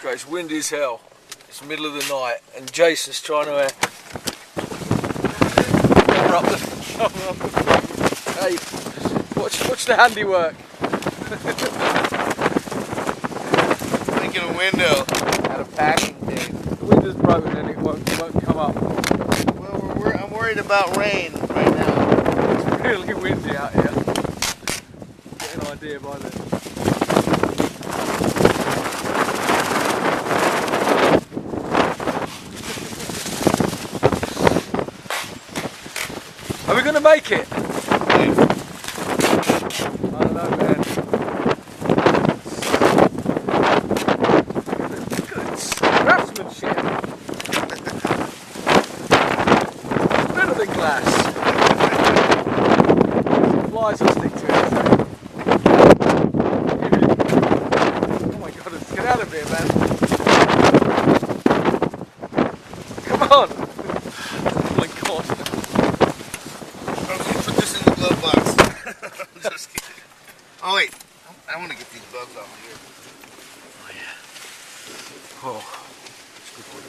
Okay, it's windy as hell. It's the middle of the night, and Jason's trying to cover up the Hey, watch the handiwork. Making a window. Out of packing thing. The window's broken and it won't come up. Well, I'm worried about rain right now. It's really windy out here. Get an idea by the. Are we going to make it? I don't know, man. Good craftsmanship. Better than glass. Flies will stick to it. Oh my god, let's get out of here, man. Come on. Oh my god. Okay, put this in the glove box. Just kidding. Oh wait, I want to get these bugs off of here. Oh yeah. Oh, it's good for you.